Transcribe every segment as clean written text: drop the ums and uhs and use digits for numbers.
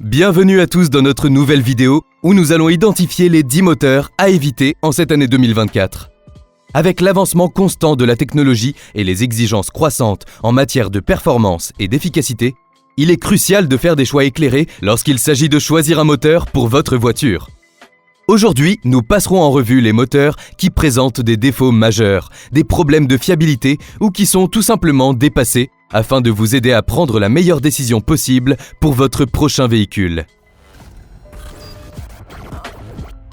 Bienvenue à tous dans notre nouvelle vidéo où nous allons identifier les 10 moteurs à éviter en cette année 2024. Avec l'avancement constant de la technologie et les exigences croissantes en matière de performance et d'efficacité, il est crucial de faire des choix éclairés lorsqu'il s'agit de choisir un moteur pour votre voiture. Aujourd'hui, nous passerons en revue les moteurs qui présentent des défauts majeurs, des problèmes de fiabilité ou qui sont tout simplement dépassés afin de vous aider à prendre la meilleure décision possible pour votre prochain véhicule.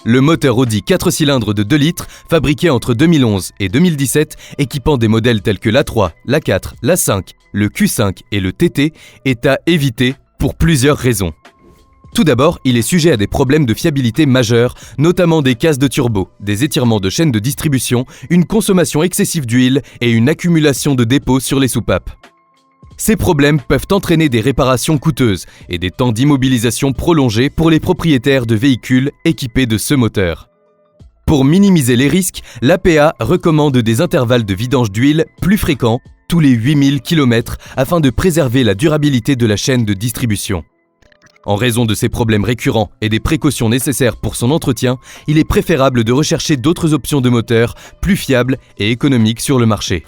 Le moteur Audi 4 cylindres de 2 litres, fabriqué entre 2011 et 2017, équipant des modèles tels que l'A3, l'A4, l'A5, le Q5 et le TT, est à éviter pour plusieurs raisons. Tout d'abord, il est sujet à des problèmes de fiabilité majeurs, notamment des casses de turbo, des étirements de chaîne de distribution, une consommation excessive d'huile et une accumulation de dépôts sur les soupapes. Ces problèmes peuvent entraîner des réparations coûteuses et des temps d'immobilisation prolongés pour les propriétaires de véhicules équipés de ce moteur. Pour minimiser les risques, l'APA recommande des intervalles de vidange d'huile plus fréquents, tous les 8000 km, afin de préserver la durabilité de la chaîne de distribution. En raison de ces problèmes récurrents et des précautions nécessaires pour son entretien, il est préférable de rechercher d'autres options de moteur plus fiables et économiques sur le marché.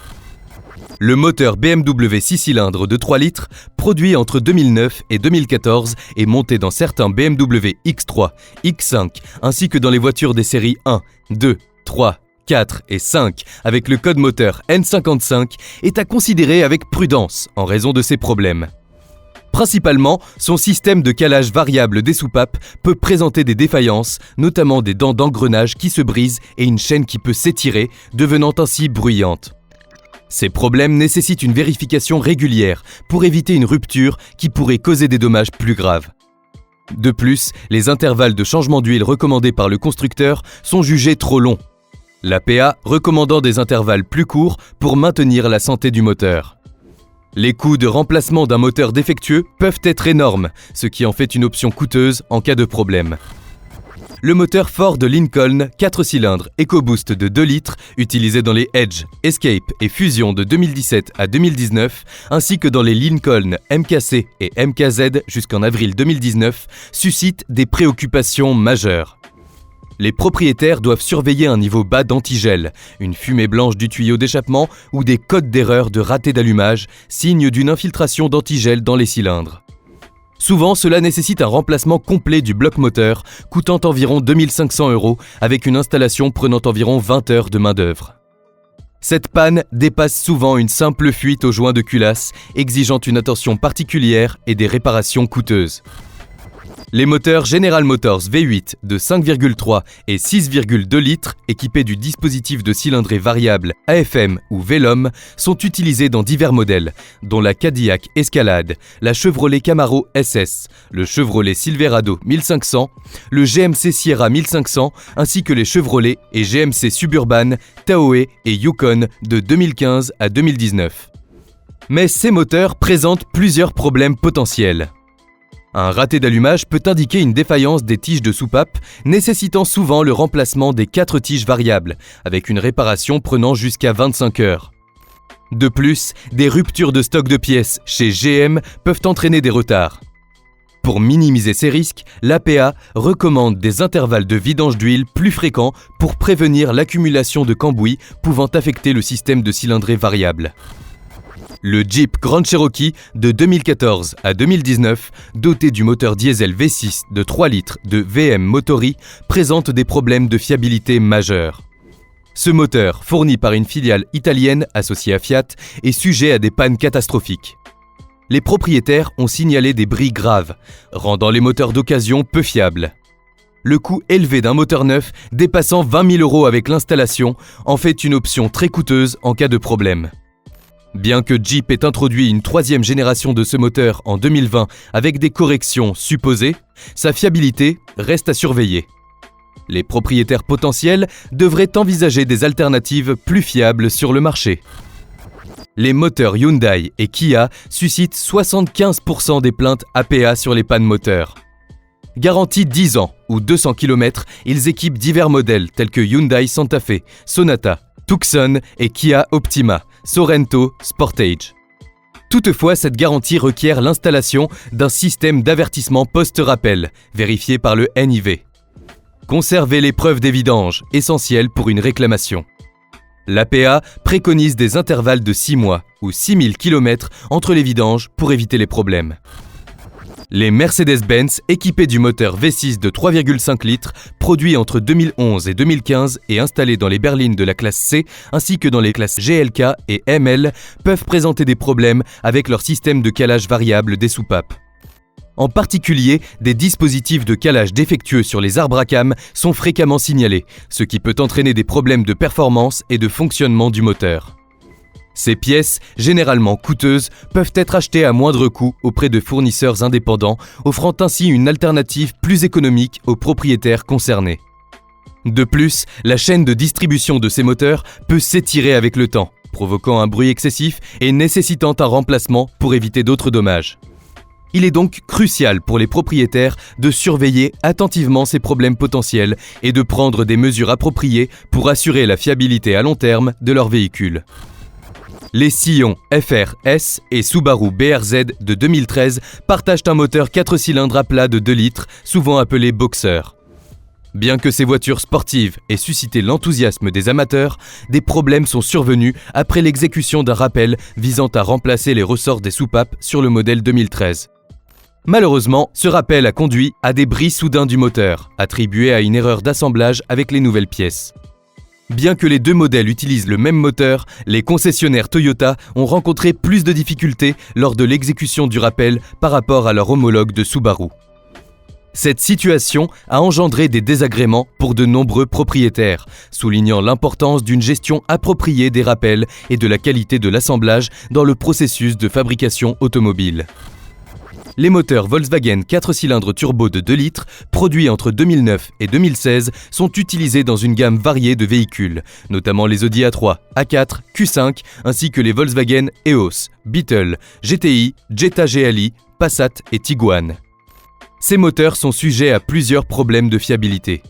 Le moteur BMW 6 cylindres de 3 litres, produit entre 2009 et 2014 et monté dans certains BMW X3, X5 ainsi que dans les voitures des séries 1, 2, 3, 4 et 5 avec le code moteur N55 est à considérer avec prudence en raison de ces problèmes. Principalement, son système de calage variable des soupapes peut présenter des défaillances, notamment des dents d'engrenage qui se brisent et une chaîne qui peut s'étirer, devenant ainsi bruyante. Ces problèmes nécessitent une vérification régulière pour éviter une rupture qui pourrait causer des dommages plus graves. De plus, les intervalles de changement d'huile recommandés par le constructeur sont jugés trop longs. L'APA recommandant des intervalles plus courts pour maintenir la santé du moteur. Les coûts de remplacement d'un moteur défectueux peuvent être énormes, ce qui en fait une option coûteuse en cas de problème. Le moteur Ford Lincoln 4 cylindres EcoBoost de 2 litres, utilisé dans les Edge, Escape et Fusion de 2017 à 2019, ainsi que dans les Lincoln MKC et MKZ jusqu'en avril 2019, suscite des préoccupations majeures. Les propriétaires doivent surveiller un niveau bas d'antigel, une fumée blanche du tuyau d'échappement ou des codes d'erreur de raté d'allumage, signe d'une infiltration d'antigel dans les cylindres. Souvent, cela nécessite un remplacement complet du bloc moteur, coûtant environ 2500 € avec une installation prenant environ 20 heures de main-d'œuvre. Cette panne dépasse souvent une simple fuite au joint de culasse, exigeant une attention particulière et des réparations coûteuses. Les moteurs General Motors V8 de 5,3 et 6,2 litres, équipés du dispositif de cylindrée variable AFM ou Veloom, sont utilisés dans divers modèles, dont la Cadillac Escalade, la Chevrolet Camaro SS, le Chevrolet Silverado 1500, le GMC Sierra 1500, ainsi que les Chevrolet et GMC Suburban, Tahoe et Yukon de 2015 à 2019. Mais ces moteurs présentent plusieurs problèmes potentiels. Un raté d'allumage peut indiquer une défaillance des tiges de soupape, nécessitant souvent le remplacement des 4 tiges variables, avec une réparation prenant jusqu'à 25 heures. De plus, des ruptures de stock de pièces chez GM peuvent entraîner des retards. Pour minimiser ces risques, l'APA recommande des intervalles de vidange d'huile plus fréquents pour prévenir l'accumulation de cambouis pouvant affecter le système de cylindrée variable. Le Jeep Grand Cherokee de 2014 à 2019, doté du moteur diesel V6 de 3 litres de VM Motori, présente des problèmes de fiabilité majeurs. Ce moteur, fourni par une filiale italienne associée à Fiat, est sujet à des pannes catastrophiques. Les propriétaires ont signalé des bris graves, rendant les moteurs d'occasion peu fiables. Le coût élevé d'un moteur neuf, dépassant 20 000 € avec l'installation, en fait une option très coûteuse en cas de problème. Bien que Jeep ait introduit une 3e génération de ce moteur en 2020 avec des corrections supposées, sa fiabilité reste à surveiller. Les propriétaires potentiels devraient envisager des alternatives plus fiables sur le marché. Les moteurs Hyundai et Kia suscitent 75% des plaintes APA sur les pannes moteurs. Garantie 10 ans ou 200 km, ils équipent divers modèles tels que Hyundai Santa Fe, Sonata, Tucson et Kia Optima, Sorento, Sportage. Toutefois, cette garantie requiert l'installation d'un système d'avertissement post-rappel, vérifié par le NIV. Conserver les preuves des vidanges, essentielles pour une réclamation. L'APA préconise des intervalles de 6 mois ou 6000 km entre les vidanges pour éviter les problèmes. Les Mercedes-Benz équipés du moteur V6 de 3,5 litres, produit entre 2011 et 2015 et installés dans les berlines de la classe C ainsi que dans les classes GLK et ML, peuvent présenter des problèmes avec leur système de calage variable des soupapes. En particulier, des dispositifs de calage défectueux sur les arbres à cames sont fréquemment signalés, ce qui peut entraîner des problèmes de performance et de fonctionnement du moteur. Ces pièces, généralement coûteuses, peuvent être achetées à moindre coût auprès de fournisseurs indépendants, offrant ainsi une alternative plus économique aux propriétaires concernés. De plus, la chaîne de distribution de ces moteurs peut s'étirer avec le temps, provoquant un bruit excessif et nécessitant un remplacement pour éviter d'autres dommages. Il est donc crucial pour les propriétaires de surveiller attentivement ces problèmes potentiels et de prendre des mesures appropriées pour assurer la fiabilité à long terme de leur véhicule. Les Scion FR-S et Subaru BRZ de 2013 partagent un moteur 4 cylindres à plat de 2 litres, souvent appelé Boxer. Bien que ces voitures sportives aient suscité l'enthousiasme des amateurs, des problèmes sont survenus après l'exécution d'un rappel visant à remplacer les ressorts des soupapes sur le modèle 2013. Malheureusement, ce rappel a conduit à des bris soudains du moteur, attribués à une erreur d'assemblage avec les nouvelles pièces. Bien que les deux modèles utilisent le même moteur, les concessionnaires Toyota ont rencontré plus de difficultés lors de l'exécution du rappel par rapport à leur homologue de Subaru. Cette situation a engendré des désagréments pour de nombreux propriétaires, soulignant l'importance d'une gestion appropriée des rappels et de la qualité de l'assemblage dans le processus de fabrication automobile. Les moteurs Volkswagen 4 cylindres turbo de 2 litres, produits entre 2009 et 2016, sont utilisés dans une gamme variée de véhicules, notamment les Audi A3, A4, Q5, ainsi que les Volkswagen EOS, Beetle, GTI, Jetta GLI, Passat et Tiguan. Ces moteurs sont sujets à plusieurs problèmes de fiabilité.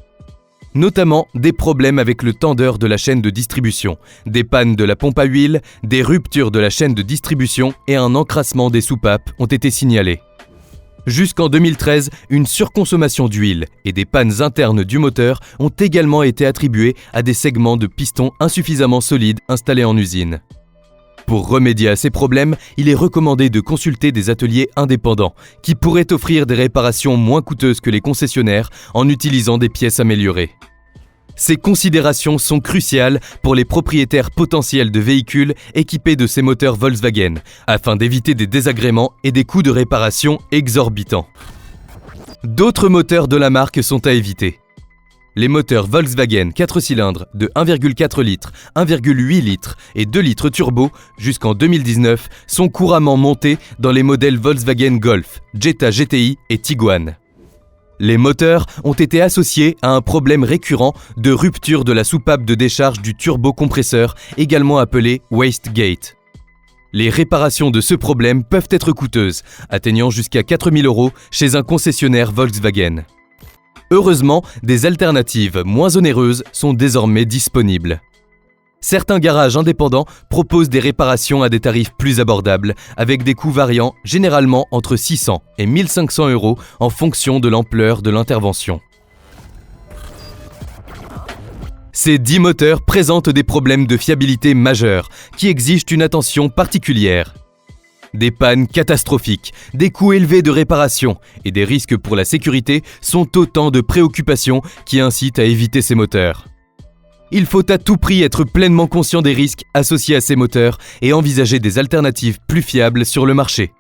Notamment des problèmes avec le tendeur de la chaîne de distribution, des pannes de la pompe à huile, des ruptures de la chaîne de distribution et un encrassement des soupapes ont été signalés. Jusqu'en 2013, une surconsommation d'huile et des pannes internes du moteur ont également été attribuées à des segments de piston insuffisamment solides installés en usine. Pour remédier à ces problèmes, il est recommandé de consulter des ateliers indépendants qui pourraient offrir des réparations moins coûteuses que les concessionnaires en utilisant des pièces améliorées. Ces considérations sont cruciales pour les propriétaires potentiels de véhicules équipés de ces moteurs Volkswagen, afin d'éviter des désagréments et des coûts de réparation exorbitants. D'autres moteurs de la marque sont à éviter. Les moteurs Volkswagen 4 cylindres de 1,4 litres, 1,8 litres et 2 litres turbo jusqu'en 2019 sont couramment montés dans les modèles Volkswagen Golf, Jetta GTI et Tiguan. Les moteurs ont été associés à un problème récurrent de rupture de la soupape de décharge du turbocompresseur, également appelé wastegate. Les réparations de ce problème peuvent être coûteuses, atteignant jusqu'à 4 000 € chez un concessionnaire Volkswagen. Heureusement, des alternatives moins onéreuses sont désormais disponibles. Certains garages indépendants proposent des réparations à des tarifs plus abordables, avec des coûts variant généralement entre 600 et 1 500 € en fonction de l'ampleur de l'intervention. Ces 10 moteurs présentent des problèmes de fiabilité majeurs qui exigent une attention particulière. Des pannes catastrophiques, des coûts élevés de réparation et des risques pour la sécurité sont autant de préoccupations qui incitent à éviter ces moteurs. Il faut à tout prix être pleinement conscient des risques associés à ces moteurs et envisager des alternatives plus fiables sur le marché.